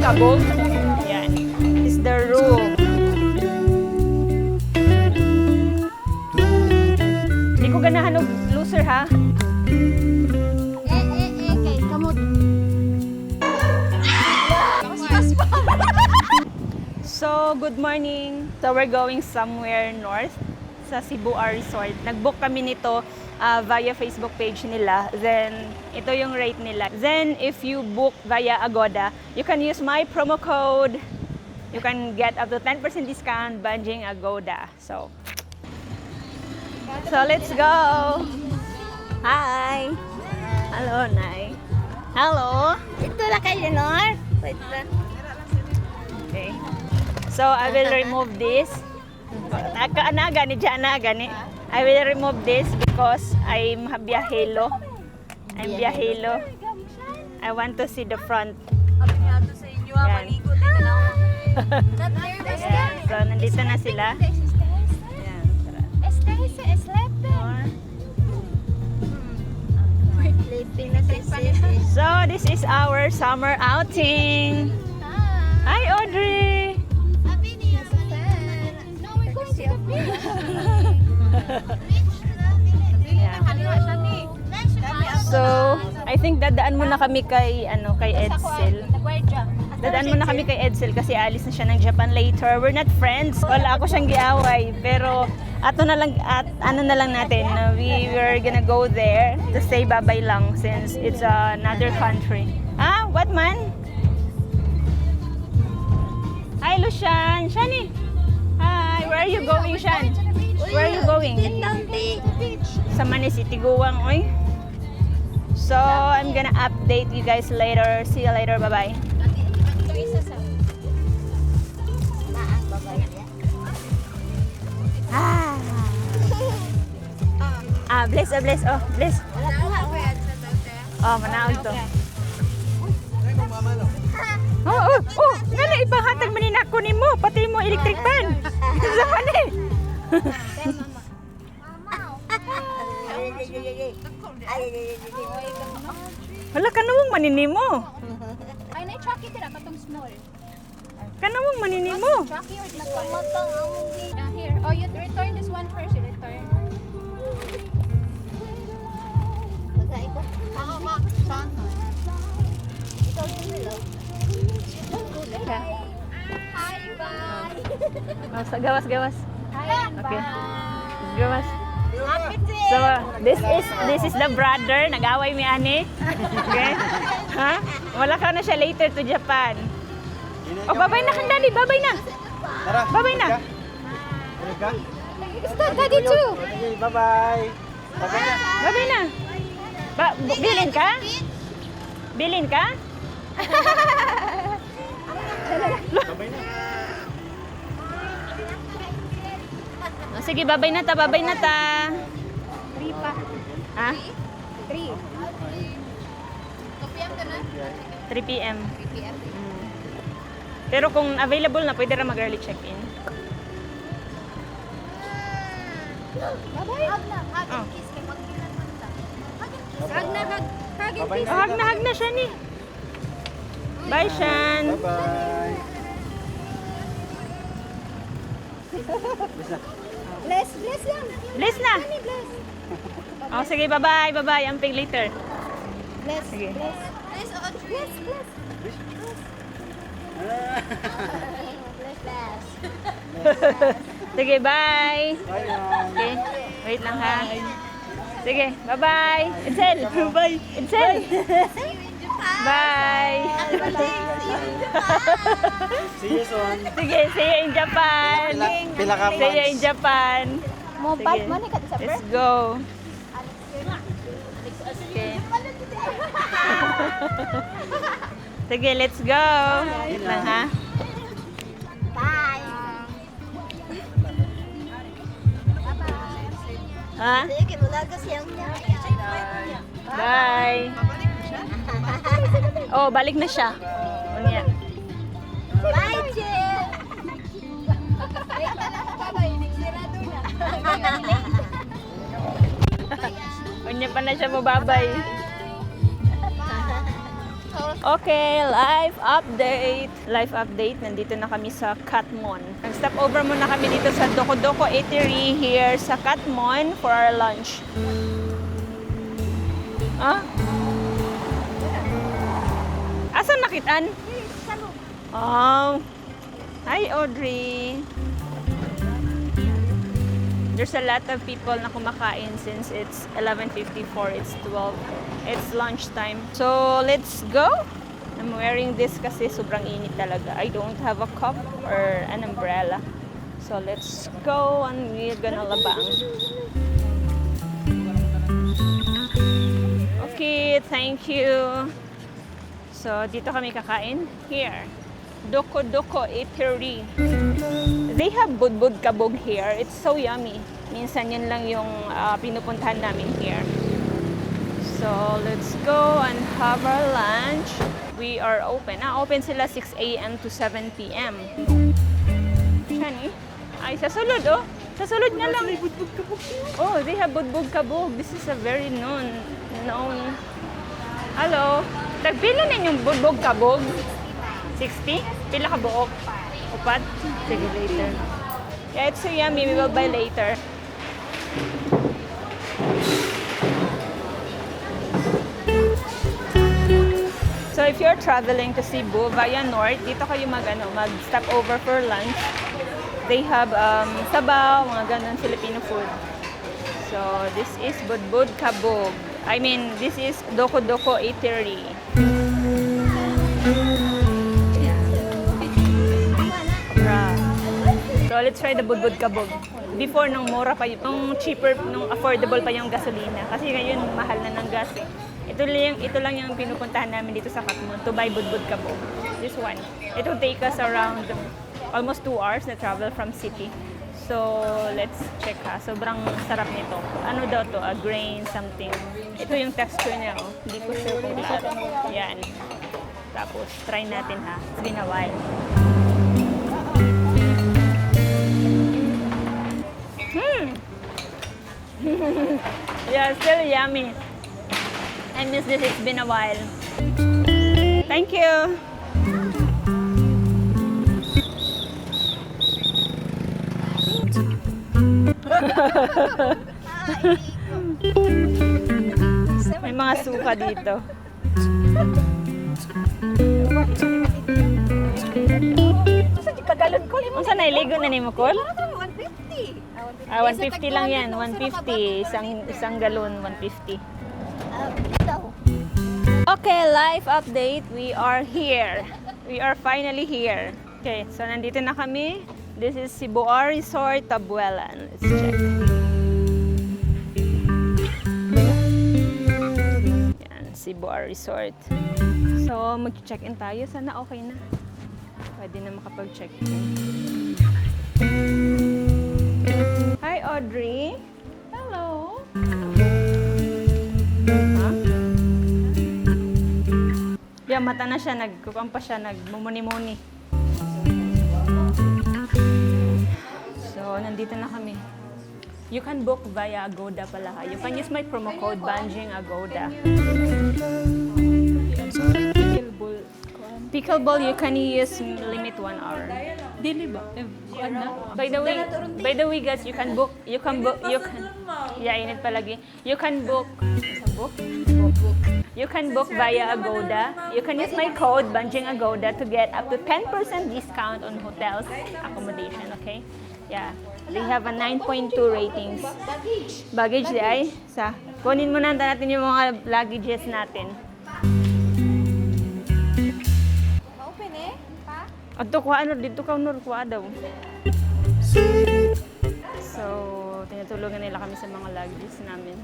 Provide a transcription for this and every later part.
kabog. Yan. This is the room. Di ko ganahan og loser ha. Kay kamot. So, good morning. So, we're going somewhere north sa Cebu Resort. Nag-book kami nito via Facebook page nila. Then, ito yung rate nila. Then, if you book via Agoda, you can use my promo code. You can get up to 10% discount Banjing Agoda. So, let's go. Hi. Hello, Nay. Hello. Ito na kayo, Nor. Wait lang. Okay. So, I will remove this. Anaga ni Janaga ni. I will remove this because I'm biyahelo. I'm biyahelo. I want to see the front. Sabi niya ito sa inyo, Yan. maligo din na. Ayan. So, nandito na sila. Ayan. Tara. Sleeping na si Sis. So, this is our summer outing. Hi, Audrey! Sabi niya sa no, we're going to the beach. So, I think dadaan muna kami kay Edsel. Dadaan muna kami kay Edsel kasi alis na siya ng Japan later. We're not friends. Wala ako siyang giaway. Pero ano na lang natin. We were gonna go there to say bye-bye lang since it's another country. Ah, what man? Hi, Lucian. Shani. Hi, where are you going, Shan? Where are you going? Sa Manila City, Guwang, oy. So, I'm gonna update you guys later. See you later. Bye-bye. Bless. Oh, bless. Oh, manaog to. Nala, ipahatag maninako ni mo. Pati mo electric fan. Sa mani. Wala ka nawang manini mo. Ay, na-chucky tira katong small. Kanawang manini mo. Chucky or nagpamatang among here. Oh, you return this one first. You return. Ako ma. Ikaw din nila. Hi, bye. Gawas. Hi, Okay. bye. Gawas. So, this is the brother. Nag-away mi ani. Okay? Ha? Wala ka na siya later to Japan. Oh, babay na kang daddy. Babay na. Babay na. Start daddy too. Bye-bye. Babay na. Bilin ka? Bilin ka? Oh, sige, babay na ta. 3 pa. Ha? 3. 2 p.m. to na? 3 p.m. 3 p.m. Pero kung available na, pwede rin mag-early check-in. Bye-bye. Hug na. Hug Oh. and kiss. Kay mag-kilan man ta. Hug na. Hug and kiss. Oh, hag na siya ni. Bye, Shan. Bye-bye. Bless lang. Bless na. Honey, bless. Oh, sige, bye-bye. Bye-bye. Amping later. Bless. Sige. Bless. Bless. Sige, bye. Bye, Mom. Okay. Wait lang ha. Sige, bye-bye. Edsel. Bye. Edsel. Bye. See you soon. Sige, see you in Japan. Pila ka See you in Japan. Mo Sige. bad mo ni ka sa Let's go. Okay. Sige, let's go. Wait lang ha. Bye. Ha? Sige, mulagas yang Bye. Oh, balik na siya. Unya. Bye, Jill. Bye-bye. Sirado na. Unya pa na siya mababay. Okay, life update. Life update, nandito na kami sa Katmon. Nag-stop over muna kami dito sa Doko Doko Eatery here sa Katmon for our lunch. Ah? Asan nakitaan? Oh. Hi, Audrey. There's a lot of people na kumakain since it's 11:54, it's 12. It's lunchtime. So, let's go. I'm wearing this kasi sobrang init talaga. I don't have a cup or an umbrella. So, let's go and we're gonna labang. Okay, thank you. So, dito kami kakain. Here. Doko Doko Eatery. They have budbud kabog here. It's so yummy. Minsan yun lang yung pinupuntahan namin here. So, let's go and have our lunch. We are open. Open sila 6 a.m. to 7 p.m. Shani? Ay, sa sulod, oh. Sa sulod nga lang. Oh, they have budbud kabog. This is a very known. Hello. Tagpila ninyong budbud kabog? 60? Pila ka buok? Upat? Sige, later. Yeah, it's so yummy. We will buy later. So if you're traveling to Cebu via North, dito kayo mag-stop over for lunch. They have sabaw, mga ganun Filipino food. So this is Budbud Kabog. I mean, this is Doko Doko Eatery. So let's try the budbud kabog. Before nung mura pa yung cheaper, nung affordable pa yung gasolina. Kasi ngayon mahal na ng gas eh. Ito lang yung pinupuntahan namin dito sa Katmon to buy budbud kabog. This one. It will take us around almost 2 hours na travel from city. So let's check ha. Sobrang sarap nito. Ano daw to? A grain something. Ito yung texture niya oh. Hindi ko sure kung lahat. Yan. Tapos try natin ha. It's been a while. Yeah, still yummy. I miss this. It's been a while. Thank you. May mga suka dito. Unsa na iligo na ni mo, Col? 150 lang yan. 150. Isang galon, 150. Okay, life update. We are here. We are finally here. Okay, so nandito na kami. This is Ciboa Resort, Tabuelan. Let's check. Yan, Ciboa Resort. So, mag-check-in tayo. Sana okay na. Pwede na makapag-check-in. Hi, Audrey. Hello. Huh? Yeah, mata na siya. Nagkukam pa siya. Nagmumuni-muni. So, nandito na kami. You can book via Agoda pala. You can use my promo code Banjing Agoda. Pickleball, you can use limit 1 hour. Dili ba? By the way, guys, you can book. Yeah, init palagi. You can book. You can book via Agoda. You can use my code Banjing Agoda to get up to 10% discount on hotels accommodation. Okay? Yeah, they have a 9.2 ratings. Baggage di ay sa. Kunin muna natin yung mga luggages natin. Open eh? Pa? Ato kuha ano dito ka nur kuha daw. So, tinutulungan nila kami sa mga luggages namin.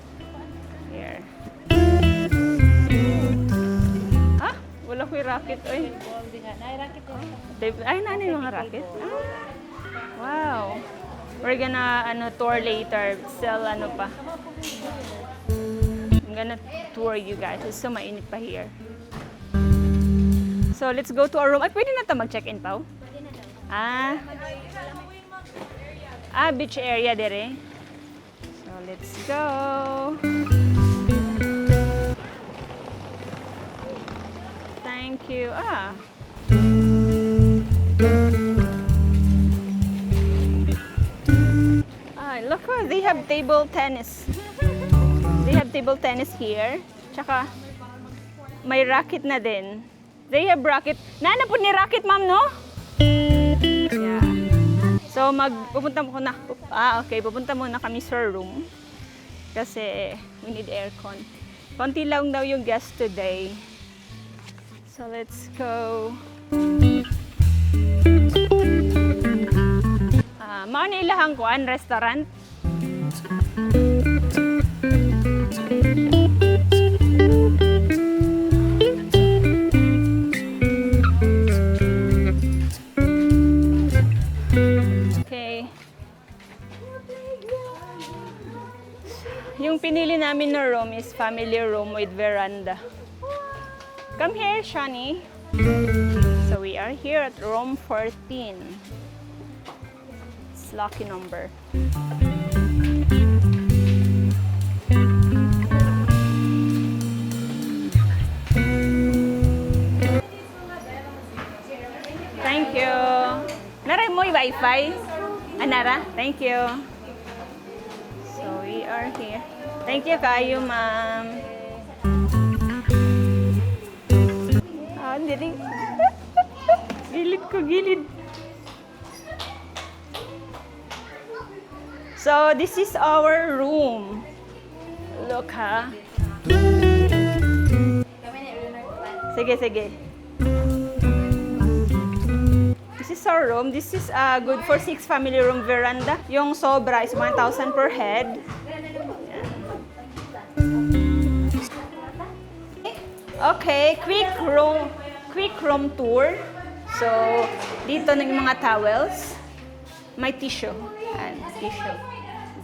Here. Ha? Wala ko yung racket oy. Ay, nani yung mga racket? Ah. Wow. We're gonna tour later. Sell pa. I'm gonna tour you guys. It's so mainit pa here. So let's go to our room. Ay, pwede na to mag-check-in pa? Beach area dire. So let's go. Thank you. Ah. Look, they have table tennis. They have table tennis here. Tsaka, may racket na din. They have racket. Nana po ni racket, ma'am, no? Yeah. So, pupunta muna kami sa room. Kasi, we need aircon. Konti lang daw yung guest today. So, let's go. Mao ni ilahang kuan restaurant. Okay. Yung pinili namin na room is family room with veranda. Come here, Shani. So we are here at room 14. Lucky number. Thank you. Nara mo yung Wi-Fi? Anara? Thank you. So we are here. Thank you kayo, ma'am. Ah, hindi. Gilid ko, gilid. So, this is our room. Look, ha? Sige, sige. This is our room. This is good for 6 family room veranda. Yung sobra is 1,000 per head. Okay, quick room tour. So, dito na yung mga towels. May tissue. And tissue.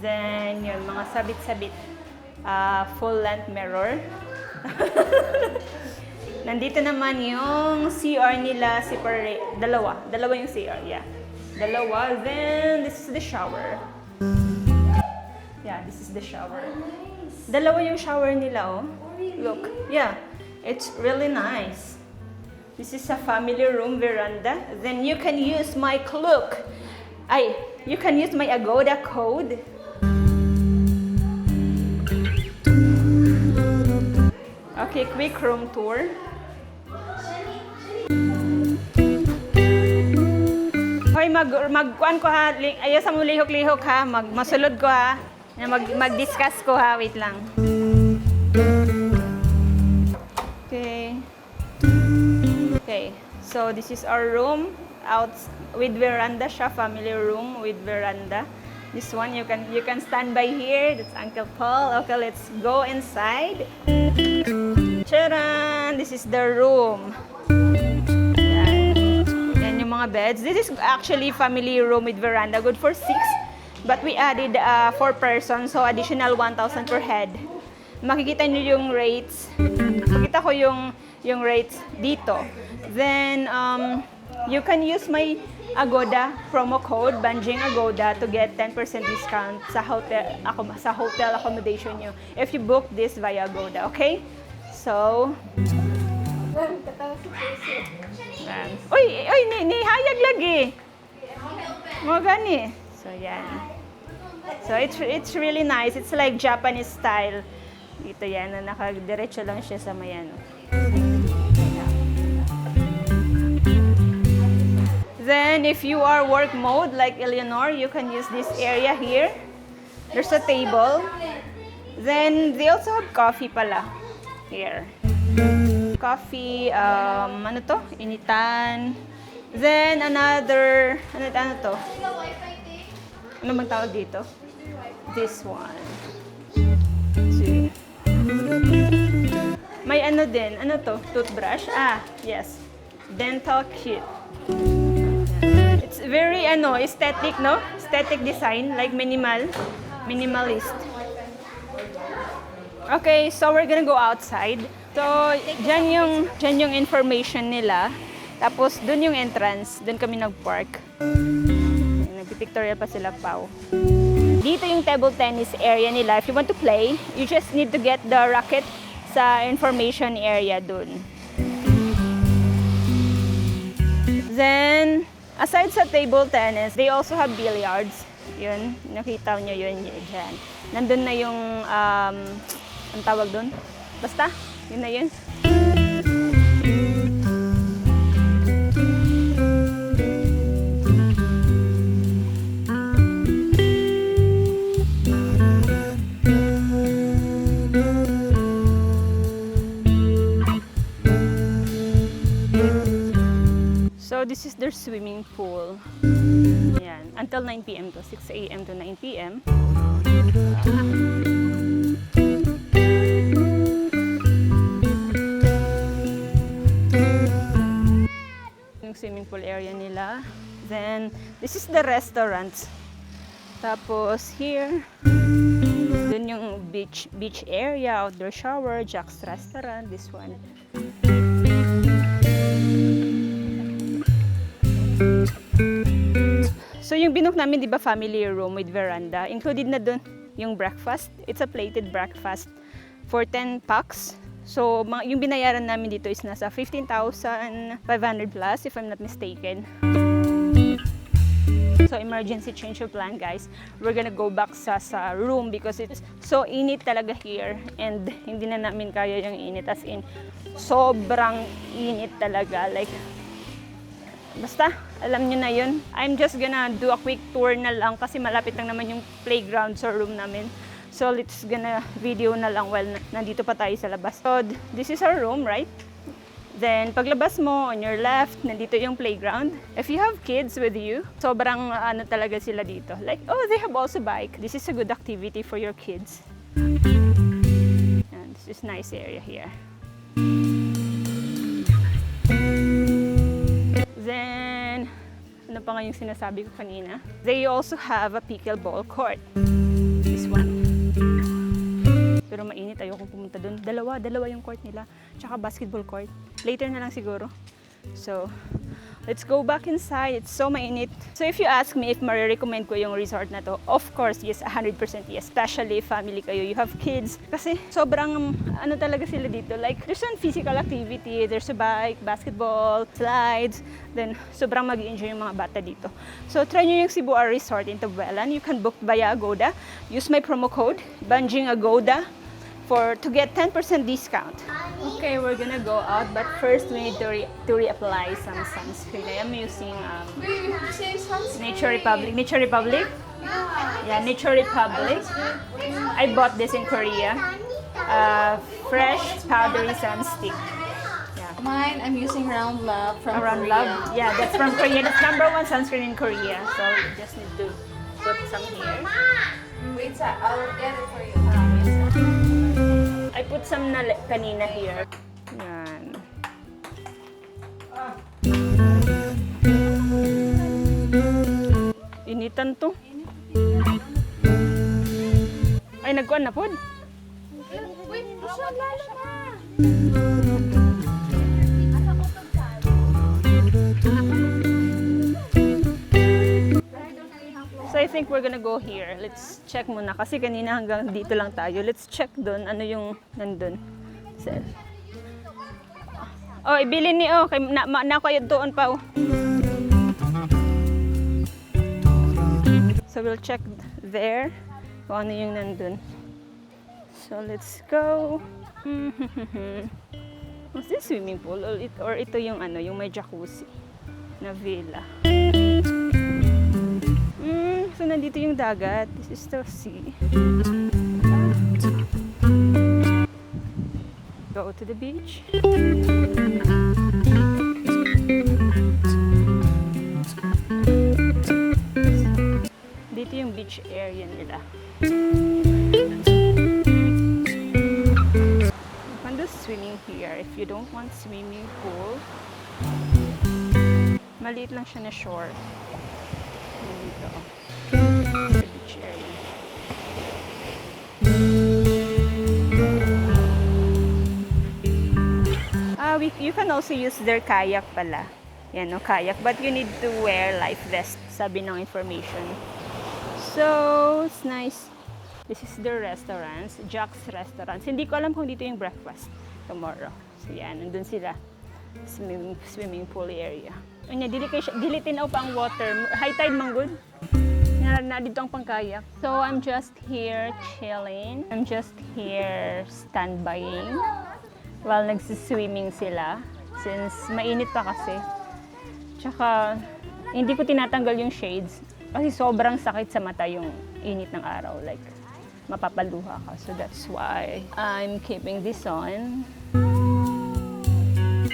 Then, yun, mga sabit-sabit. Full length mirror. Nandito naman yung CR nila, separate. Dalawa yung CR, yeah. Dalawa. Then, this is the shower. Yeah, this is the shower. Dalawa yung shower nila, oh. Look, yeah. It's really nice. This is a family room veranda. Then, you can use my Klook. You can use my Agoda code. Okay, quick room tour. Hoy, magkuan ko ha. Ayaw sa mo lihok-lihok ha. Masulod ko ha. Mag-discuss ko ha. Wait lang. Okay. Okay. So, this is our room. Out with veranda siya, family room with veranda. This one you can stand by here. That's Uncle Paul. Okay, let's go inside. Charan! This is the room. Yan yung mga beds. This is actually family room with veranda, good for 6. But we added 4 persons, so additional 1,000 per head. Makikita niyo yung rates. Makita ko yung rates dito. Then you can use my Agoda promo code, Banjing Agoda, to get 10% discount sa hotel accommodation nyo if you book this via Agoda, okay? So, ni hayag lagi. Mo gani. So, yan. So, it's really nice. It's like Japanese style. Dito yan, nakadiretso lang siya sa may ano. Then, if you are work mode like Eleanor, you can use this area here. There's a table. Then, they also have coffee pala here. Coffee, ano to? Initan. Then, another, ano to? Ano bang tawag dito? This one. See? May ano din, ano to? Toothbrush? Ah, yes. Dental kit. It's very aesthetic, no? Aesthetic design, like minimalist. Okay, so we're gonna go outside. So, dyan yung information nila. Tapos, dun yung entrance. Dun kami nag-park. Nagpipictorial pa sila, Pao. Dito yung table tennis area nila. If you want to play, you just need to get the racket sa information area dun. Then, aside sa table tennis, they also have billiards. Yun, nakita nyo yun dyan. Nandun na yung, ang tawag dun? Basta, yun na yun. So this is their swimming pool. Yan, until 9 p.m. to 6 a.m. to 9 p.m. Yung swimming pool area nila. Then this is the restaurant. Tapos here, dun yung beach area, outdoor shower, Jack's Restaurant, this one. So yung binook namin, di ba, family room with veranda, included na dun yung breakfast. It's a plated breakfast for 10 packs. So yung binayaran namin dito is nasa 15,500 plus if I'm not mistaken. So emergency change of plan, guys. We're gonna go back sa room because it's so init talaga here and hindi na namin kaya yung init, as in sobrang init talaga, like basta, alam nyo na yun. I'm just gonna do a quick tour na lang kasi malapit lang naman yung playground sa room namin. So let's gonna video na lang while nandito pa tayo sa labas. So this is our room, right? Then paglabas mo, on your left, nandito yung playground. If you have kids with you, sobrang ano talaga sila dito. Like, oh, they have also bike. This is a good activity for your kids. And this is nice area here. Then, ano pa nga yung sinasabi ko kanina? They also have a pickleball court. This one. Pero mainit, ayokong pumunta dun. Dalawa yung court nila. Tsaka basketball court. Later na lang siguro. So, let's go back inside. It's so mainit. So if you ask me if marirecommend ko yung resort na to, of course, yes, 100% yes. Especially family kayo, you have kids. Kasi sobrang, ano talaga sila dito. Like, there's some physical activity, there's a bike, basketball, slides. Then, sobrang mag-enjoy yung mga bata dito. So, try nyo yung Cebu Resort in Tabuelan. You can book via Agoda. Use my promo code, Banjing Agoda, to get 10% discount. Okay, we're gonna go out, but first we need to reapply some sunscreen. I am using Nature Republic. Nature Republic? Yeah, Nature Republic. I bought this in Korea. Fresh powdery sunstick. Yeah. Mine, I'm using Round Love from Around Korea. Love. Yeah, that's from Korea. That's #1 sunscreen in Korea. So you just need to put some here. Wait, I'll get it for you. I put some na kanina here. Yan. Initan to. Ay, nagkuhan na po. Wait, siya lalo na. So I think we're gonna go here. Let's check muna. Kasi kanina hanggang dito lang tayo. Let's check doon. Ano yung nandun. Oh, ibili ni oh. Na kayo doon pa oh. So we'll check there. Kung ano yung nandun. So let's go. What's this swimming pool? Or ito yung ano, yung may jacuzzi na villa. So nandito yung dagat. This is the sea. Go to the beach. Dito yung beach area nila. You can do swimming here if you don't want swimming pool. Maliit lang siya na shore. Dito. The beach area. You can also use their kayak pala. Yan, no, kayak. But you need to wear life vest, sabi ng information. So, it's nice. This is their restaurants, Jack's Restaurants. Hindi ko alam kung dito yung breakfast tomorrow. So, yan, nandun sila. swimming pool area. Anya dili tinaw pa ang water. High tide man good. Na dito ang pangkayak. So I'm just here chilling. I'm just here standbying while nagsiswimming sila since mainit pa kasi. Tsaka hindi ko tinatanggal yung shades kasi sobrang sakit sa mata yung init ng araw. Like mapapaluha ka. So that's why I'm keeping this on.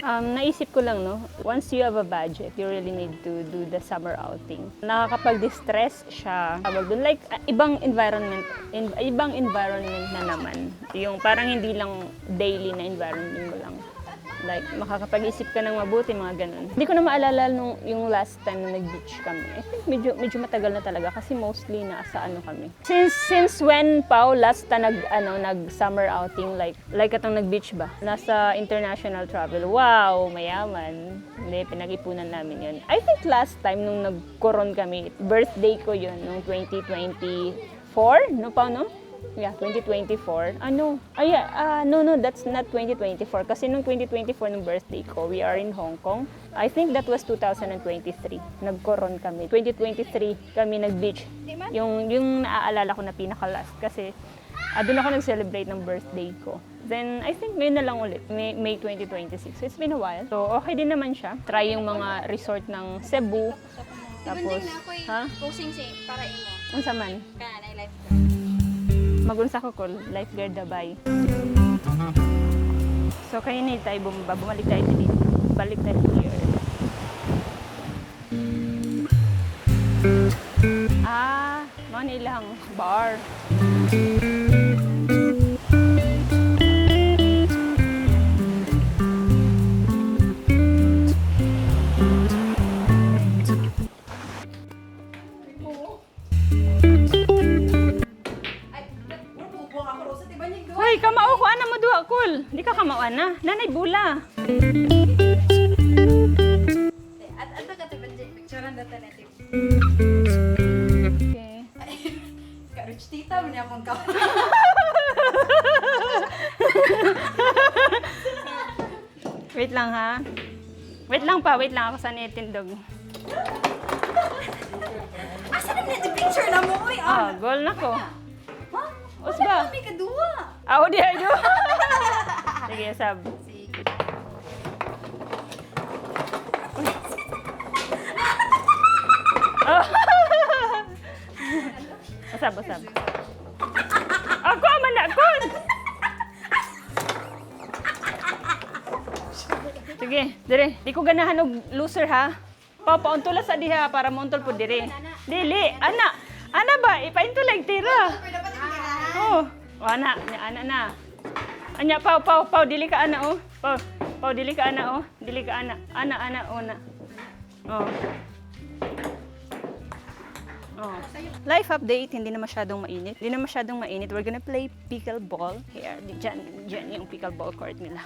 Naisip ko lang, no, once you have a budget, you really need to do the summer outing. Nakakapag-distress siya. Tawag doon, like, ibang environment na naman. Yung parang hindi lang daily na environment mo lang. Like, makakapag-isip ka ng mabuti, mga ganun. Hindi ko na maalala yung last time na nag-beach kami. I think medyo matagal na talaga kasi mostly nasa ano kami. Since when, Pao, last na nag-summer outing, like atong nag-beach ba? Nasa international travel. Wow, mayaman. Hindi, pinag-ipunan namin yun. I think last time nung nag-coron kami, birthday ko yun, nung 2024, no, Pao, no? Yeah, 2024. No, that's not 2024. Kasi nung 2024 nung birthday ko, we are in Hong Kong. I think that was 2023. Nag-coron kami. 2023 kami nag-beach. Yung naaalala ko na pinaka-last. Kasi doon ako nag-celebrate ng birthday ko. Then, I think ngayon na lang ulit. May 2026. So, it's been a while. So, okay din naman siya. Try yung mga resort ng Cebu. Tapos, ha? Posing para imo. Unsa man? Kana na life. Magunsa ko ko, lifeguard Dabay. So, kaya na tayo bumalik tayo dito. Balik tayo here. Mga ilang bar. Hoy, kamao ko ana mo duha kul. Di ka kamao ana. Nanay bula. At ka tiba picturean data natin. Okay. Ka-rich tita man akong ka. Wait lang ha. Wait lang ako sa netindog. Asa na natin picture na mo? Uy, Goal na ko. Usba. May kadua. Di ayo. Sige, sab. Usab. Ako man ako. Sige, dire. Di ko ganahan og loser ha. Pauntulas sa diha para montol po dire. Dili, ana ba ipaintulag tira. Oh, ana na. Anya Pau, dili ka ana oh. Pau, dili ka ana oh. Dili ka ana. Ana ona. Oh. Life update, hindi na masyadong mainit. We're gonna play pickleball. Here, dyan yung pickleball court nila.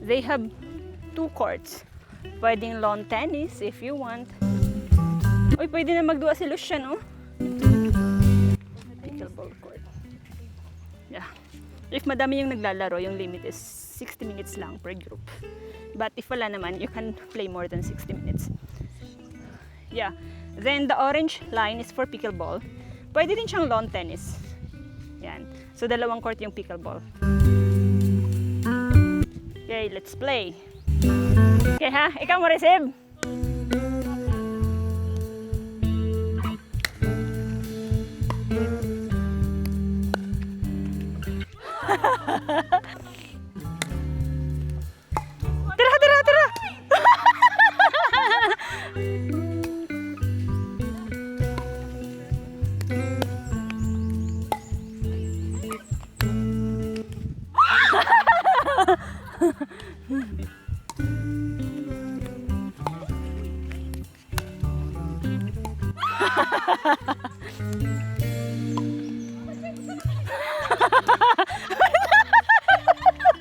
They have 2 courts. Pwedeng lawn tennis if you want. Uy, pwede na magduwa si Lucian, oh. Pickleball court. Yeah. If madami yung naglalaro, yung limit is 60 minutes lang per group. But if wala naman, you can play more than 60 minutes. Yeah. Then the orange line is for pickleball. Pwede din siyang lawn tennis. Yan. So, 2 court yung pickleball. Okay, let's play. Okay ha? Ikaw mo receive. Tara!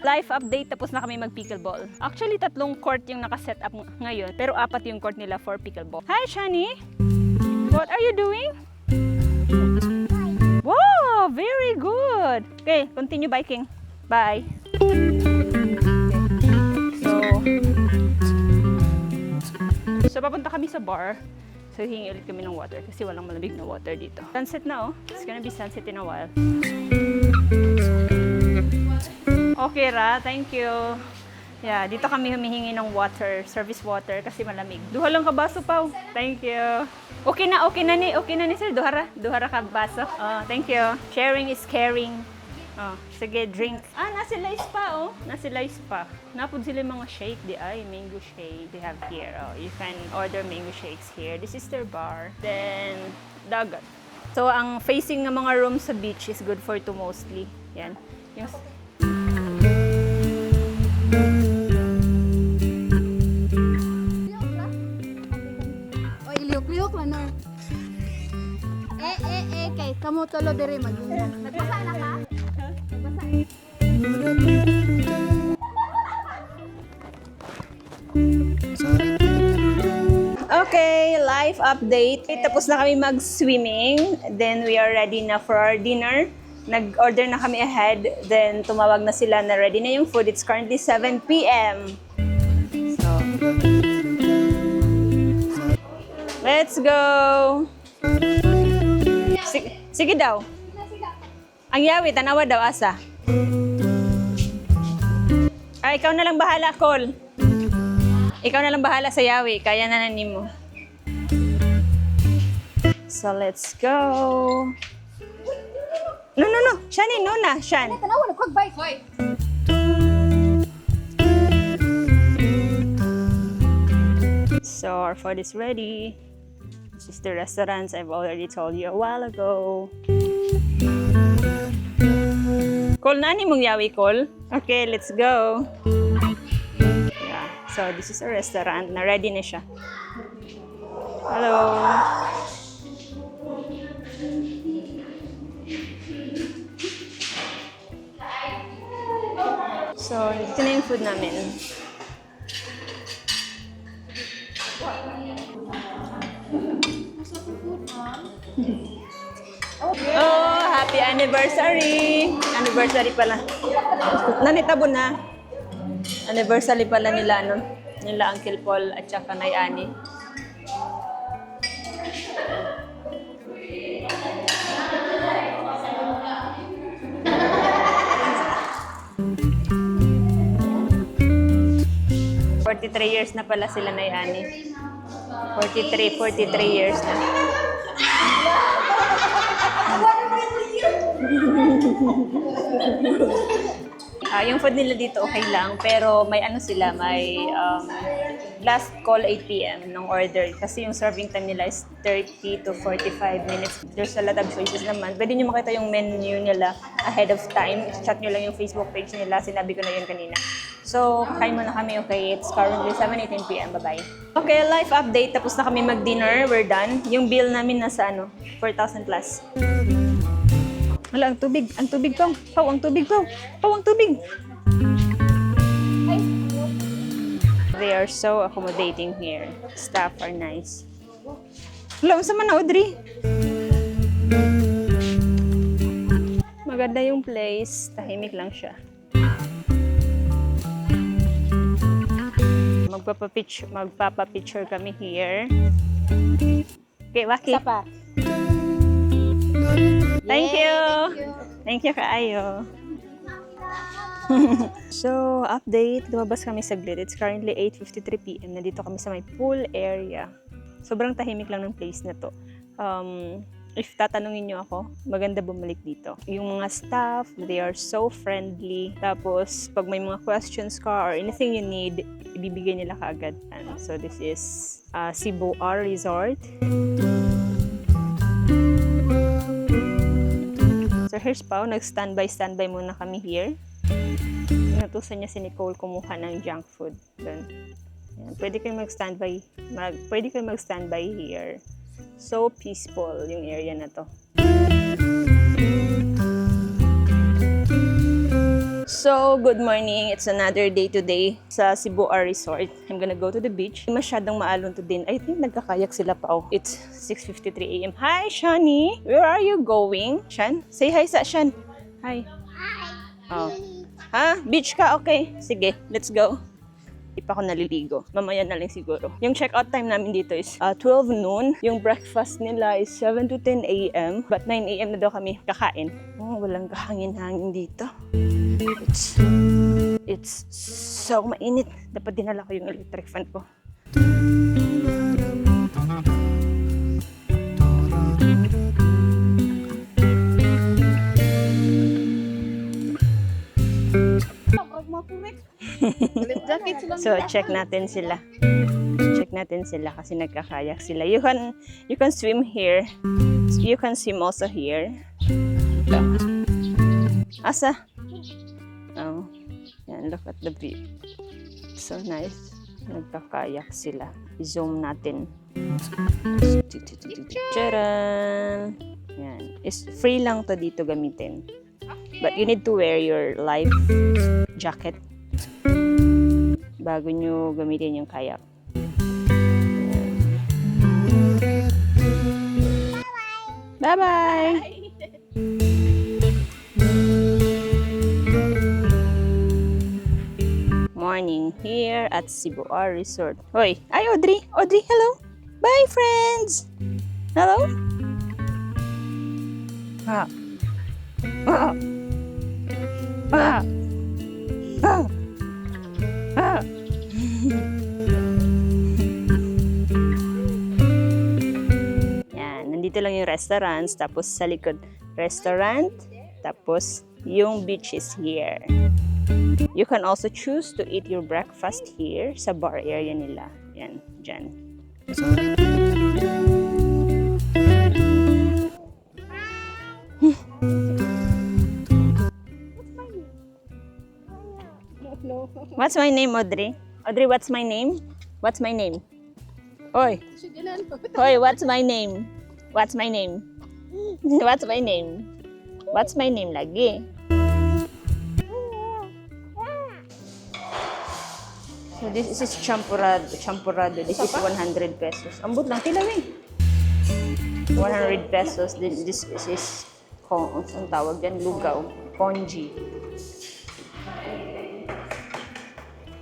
Life update, tapos na kami mag-pickleball. Actually, 3 court yung nakaset up ngayon, pero 4 yung court nila for pickleball. Hi, Shani! What are you doing? Wow! Very good! Okay, continue biking. Bye! So, papunta kami sa bar. So, hingi ulit kami ng water kasi walang malamig na water dito. Sunset na, oh. It's gonna be sunset in a while. Okay ra, thank you. Yeah, dito kami humihingi ng water, service water kasi malamig. Duha lang ka baso, Pao. Thank you. Okay na ni sir. Duhara ka baso. Oh, thank you. Sharing is caring. Oh, sige, drink. Nasila pa, oh. Nasila pa. Napod sila yung mga shake, di ay, mango shake they have here. Oh, you can order mango shakes here. This is their bar. Then, dagat. So, ang facing ng mga rooms sa beach is good for two mostly. Yan. Yung... O, iliyok-liyok lang, no? Kay, kamu tolo diri mag-inom. Nagbasa na ka? Okay, life update. Tapos na kami mag-swimming. Then we are ready na for our dinner. Nag-order na kami ahead. Then tumawag na sila na ready na yung food. It's currently 7 p.m. So, let's go! Sige daw. Ang yawi, tanawa daw, asa. Ikaw na lang bahala, Cole. Ikaw na lang bahala sa yawi. Kaya na nanin mo. So, let's go. No. Shani, no na. Shan. Tanawa, nagkwag-bike. Hoy! So, our food is ready. This is the restaurants I've already told you a while ago. Cole, nani mong yawi, Cole? Okay, let's go. Yeah, so this is a restaurant na ready na siya. Hello. So, ito na yung food namin. Oh, happy anniversary! Anniversary pala. Nanitabo na. Anniversary pala nila, no? Nila Uncle Paul at saka Nay Ani. "43 years na pala sila Nay Ani. 43 years na. Yung food nila dito okay lang, pero may ano sila, may last call 8 p.m. ng order. Kasi yung serving time nila is 30 to 45 minutes. There's a lot of choices naman. Pwede nyo makita yung menu nila ahead of time. Chat nyo lang yung Facebook page nila. Sinabi ko na yun kanina. So, kakain muna kami, okay? It's currently 7:18 p.m. Bye-bye. Okay, life update. Tapos na kami mag-dinner. We're done. Yung bill namin nasa 4,000 plus. Wala, ang tubig. Ang tubig, Pao. Pao, ang tubig, Pao. Pao, ang tubig. They are so accommodating here. Staff are nice. Wala, saan man na, Audrey? Maganda yung place. Tahimik lang siya. Magpapapicture kami here. Okay, Waki. Pa. Thank you. Thank you kaayo. So, update. Lumabas kami saglit. It's currently 8:53 p.m. Nandito kami sa may pool area. Sobrang tahimik lang ng place na to. If tatanungin nyo ako, maganda bumalik dito. Yung mga staff, they are so friendly. Tapos, pag may mga questions ka or anything you need, ibibigay nila kaagad. So, this is Cebu R Resort. So, here's Pao. Nag-standby muna kami here. Natusan niya si Nicole kumuha ng junk food. Doon. Yan. Pwede kayo mag-standby here. So peaceful yung area na to. So, good morning. It's another day today sa Cebu R Resort. I'm gonna go to the beach. Masyadong maalon to din. I think nagkakayak sila pa. It's 6:53 a.m. Hi, Shani! Where are you going? Shan? Say hi sa Shan. Hi. Hi. Oh. Ha? Beach ka? Okay. Sige, let's go. Di pa ako naliligo. Mamaya na lang siguro. Yung check-out time namin dito is 12 noon. Yung breakfast nila is 7 to 10 a.m. But 9 a.m. na daw kami kakain. Oh, walang kahangin-hangin dito. It's so mainit. Dapat dinala ko yung electric fan ko. So, check natin sila. Check natin sila kasi nagkakayak sila. You can swim here. You can swim also here. Ito. Asa? Oh. Yan, look at the view. So nice. Nagkakayak sila. I-zoom natin. Charan! Yan. It's free lang to dito gamitin. But you need to wear your life jacket bago nyo gamitin yung kayak. Bye-bye! Morning here at Sibuar Resort. Hoy! Ay, Audrey! Audrey, hello! Bye, friends! Hello? Ah. Ah. Ah. Ah. Ah. Yan, nandito lang yung restaurants, tapos sa likod restaurant, tapos yung beach is here. You can also choose to eat your breakfast here sa bar area nila. Yan, dyan. What's my name, Audrey? Audrey, what's my name? What's my name? Hoy. Hoy, what's my name? What's my name? What's my name? What's my name lagi? So this is champurrado. Champurrado. This is 100 pesos. Ambot lang, tilawin. 100 pesos. This is ang tawag dyan, lugaw. Congee.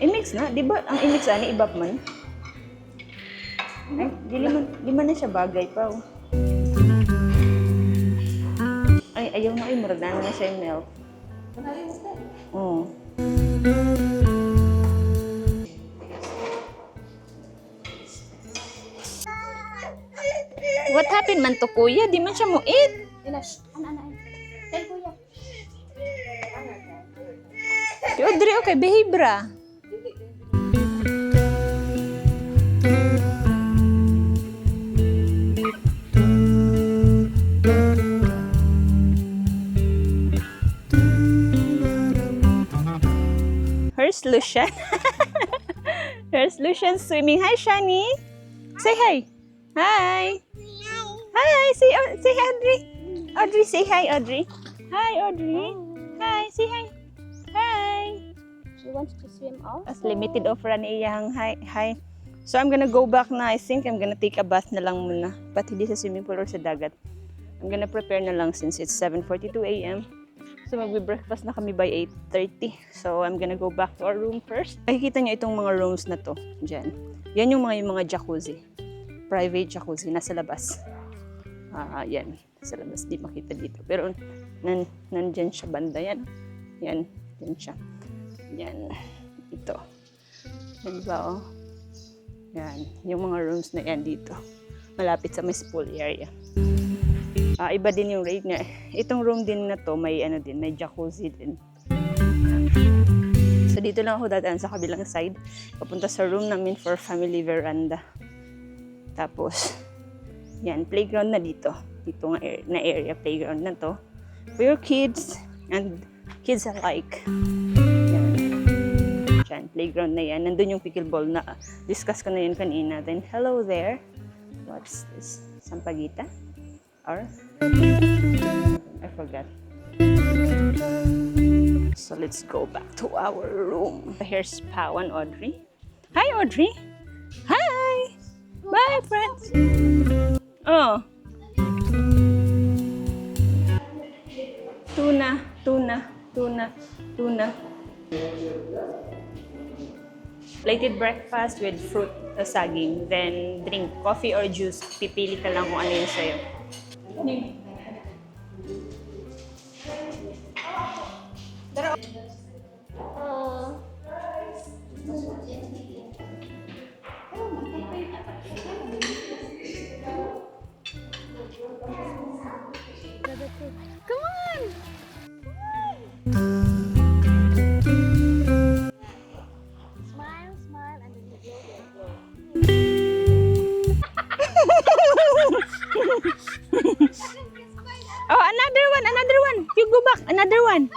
I-mix na, di ba? Ang i-mix ani, ibap man. Ay, di man na siya bagay pa. Oh. Ay, ayaw na kayo, murag na siya yung milk. What happened man to kuya? Di man siya mo eat. Tell kuya. Si Audrey, okay, behave ra. Here's Lucian. Here's Lucian swimming. Hi, Shani. Say hi. Hi. Hi. Say hi, Audrey. Audrey, say hi, Audrey. Hi, Audrey. Hi. Say hi. Hi. She wants to swim also. As limited offer na iyang hi. So I'm gonna go back na. I think I'm gonna take a bath na lang muna. But hindi sa swimming pool or sa dagat. I'm gonna prepare na lang since it's 7:42 a.m. So magbe-breakfast na kami by 8:30. So I'm gonna go back to our room first. Nakikita niyo itong mga rooms na to. Diyan. Yan yung mga jacuzzi. Private jacuzzi. Nasa labas. Yan. Sa labas. Di makita dito. Pero nandyan siya banda. Yan. Yan. Yan siya. Yan. Ito. Yan ba, oh? Yan. Yung mga rooms na yan dito. Malapit sa may pool area. Iba din yung rate niya. Itong room din na to, may may jacuzzi din. So dito lang ako dadaan sa kabilang side. Papunta sa room namin for family veranda. Tapos, yan, playground na dito. Dito na area, playground na to. For your kids and kids alike. Yan, playground na yan. Nandun yung pickleball na discuss ko na yun kanina. Then, hello there. What's this? Sampaguita? Or? I forgot. So, let's go back to our room. Here's Pao and Audrey. Hi, Audrey. Hi. Bye, friends. Oh. Tuna. Plated breakfast with fruit saging. Then drink coffee or juice. Pipili ka lang kung ano yun sa'yo. Come on! Smile, smile, and then you blow. Oh, another one. You go back, another one.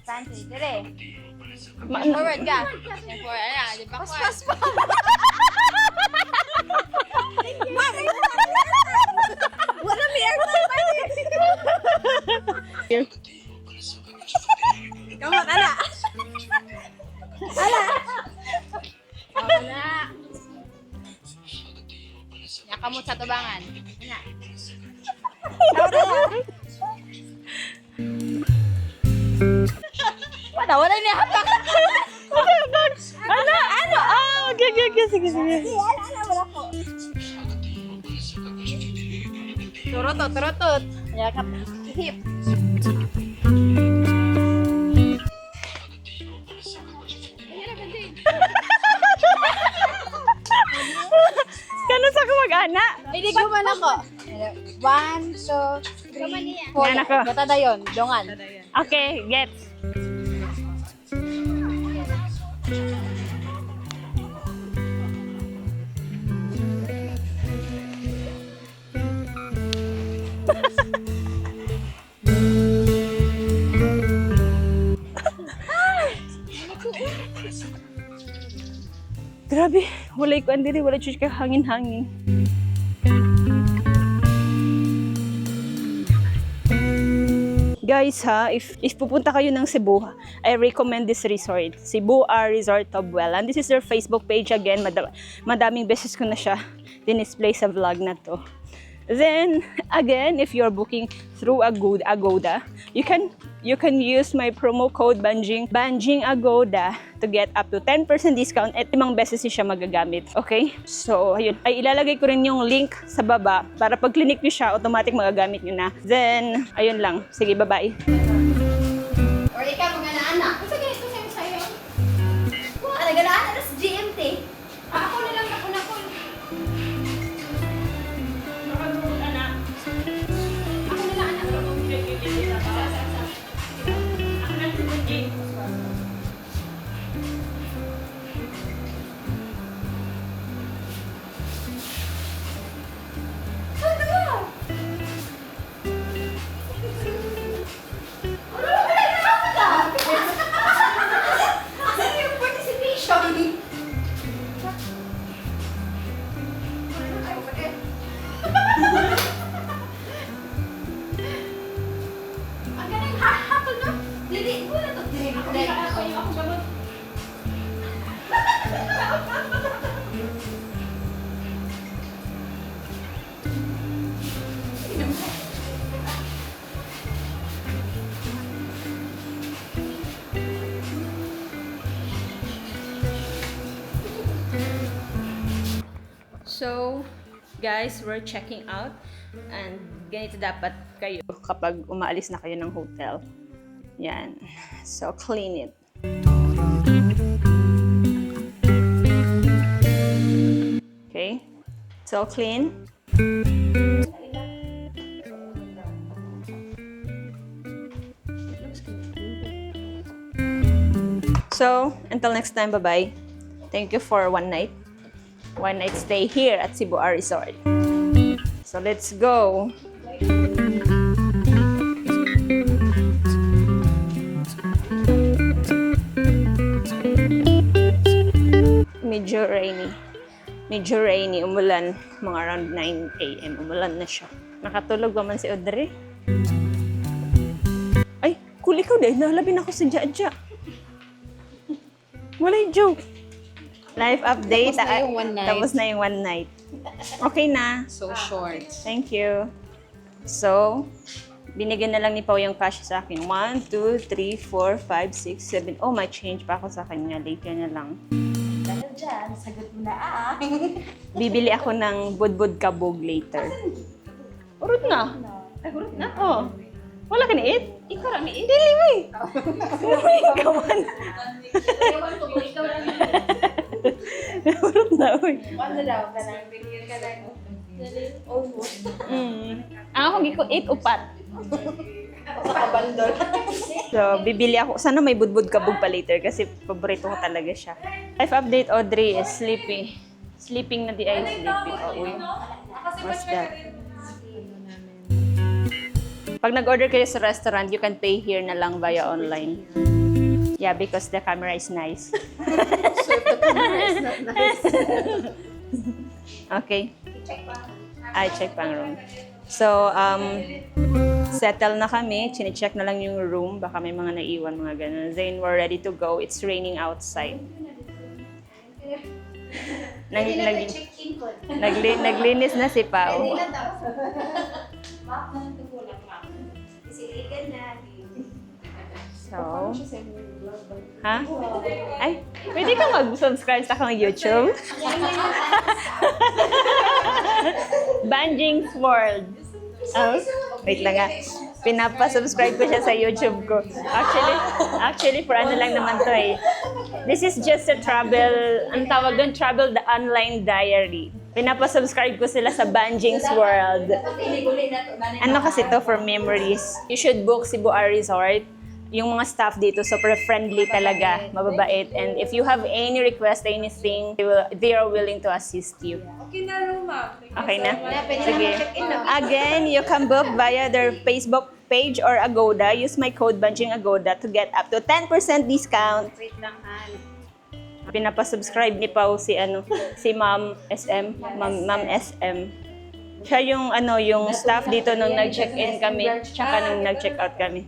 Fancy. Dire. Ma- Forward ka. Forward. Ayan, di ba? Pas pa. Wala may aircon. Here. Come on, ala. Ala. Yakamot sa tubangan. Ana. Wala niya hapak. Ano? Ah, okay. Sige. Wala ko. Turotot. Yakap. Hip. Kano sa kumag-ana? Hindi ko man ako. 1, 2, 3, 4. Yan ako. Gata dayon. Dongan. Okay, gets. Grabe, walay ko andiri, walay church ka hangin-hangin. Guys ha, if pupunta kayo ng Cebu, I recommend this resort. Cebu Resort Tobwell. And this is their Facebook page again. Madaming beses ko na siya dinisplay sa vlog na to. Then, again, if you're booking through Agoda, you can use my promo code Banjing Agoda to get up to 10% discount at 5 beses siya magagamit. Okay? So, ayun. Ay, ilalagay ko rin yung link sa baba para pag clinic nyo siya, automatic magagamit nyo na. Then, ayun lang. Sige, bye-bye. Or ikaw, mga anak. Kasi ganito sa'yo. Ano, ganaan na sa GMT. Ako na lang ako. So, guys, we're checking out. And ganito dapat kayo kapag umaalis na kayo ng hotel. Yan. So, clean it. Okay. So, clean. So, until next time, bye-bye. Thank you for one night stay here at Cebu Resort. So let's go. Medyo rainy, umulan, mga around 9 a.m. umulan na siya. Nakatulog ba man si Audrey? Ay, cool ikaw dahil nalabin ako sa Jaja. Walay joke. Life update. Tapos na yung one night. Tapos na yung one night. Okay na. So short. Thank you. So, Binigyan na lang ni Pao yung cash sa akin. 1, 2, 3, 4, 5, 6, 7. Oh, may change pa ako sa kanya. Later na lang. Dahil dyan, sagot mo na Bibili ako ng budbud kabog later. Urot na. Ay, hurot na. Oh. Wala ka ni-eat? Ikaw lang ni Dili, may. May kawan. Ewan ko kung ikaw lang ni Urot na, uy. Ano daw ka lang? Bigyan ka lang. Almost. Ako, hindi ko 8 upat. Kabandol. So, bibili ako. Sana may budbud kabog pa later kasi paborito ko talaga siya. Life update, Audrey is sleepy. Sleeping na di ay sleepy. Oh, uy. What's that? Pag nag-order kayo sa restaurant, you can pay here na lang via online. Yeah, because the camera is nice. Okay. I check pang room. So, settle na kami. Chine-check na lang yung room. Baka may mga naiwan, mga ganun. Then, we're ready to go. It's raining outside. Check-in ko. Naglinis na si Pao. Hindi na daw. Map na ito ko lang, map. Isiligan na. So, ha? Ay, pwede ka mag-subscribe sa akong YouTube. Banjing's World. Oh, wait lang nga. Pinapa-subscribe ko siya sa YouTube ko. Actually, for ano lang naman to eh. This is just a travel, ang tawag doon, travel the online diary. Pinapa-subscribe ko sila sa Banjing's World. Ano kasi to for memories. You should book Cebu Resort. Yung mga staff dito, super friendly talaga, mababait. And if you have any request, anything, they are willing to assist you. Okay na, Roma. Okay na? Sige. Again, you can book via their Facebook page or Agoda. Use my code BanjingAgoda to get up to 10% discount. Wait lang, Han. Pinapasubscribe ni Pao si Ma'am SM, Ma'am SM. Siya yung yung staff dito nung nag-check-in kami, tsaka nung nag-check-out kami.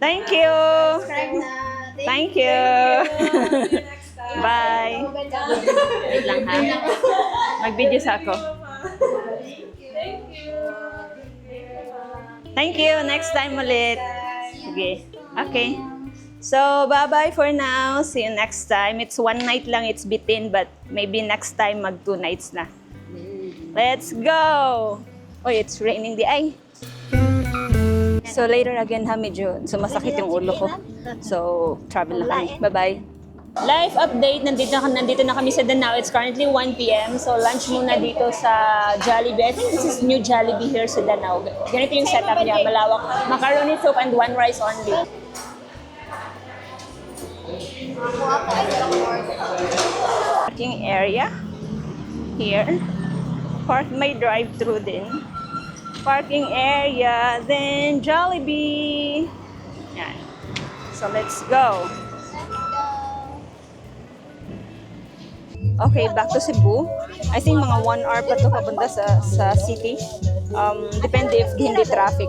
Thank you. Subscribe na. Thank you. Bye. Wait lang ha. Mag-video sa ako. Thank you. Next time ulit. Sige. Okay. So, bye-bye for now. See you next time. It's one night lang. It's bitin, but maybe next time mag 2 nights na. Let's go! Oy, it's raining di ay. So, later again ha, medyo sumasakit yung ulo ko. So, travel na kami. Bye-bye. Life update, nandito na kami sa Danao. It's currently 1 p.m. So, lunch muna dito sa Jollibee. I think this is new Jollibee here sa Danao. Ganito yung setup niya, malawak. Macaroni soup and 1 rice only. Parking area. Here. Park may drive-thru din. Parking area, then Jollibee. Yan. So, let's go. Okay, back to Cebu. I think mga 1 hour pa to papunta sa city. Depende if hindi traffic.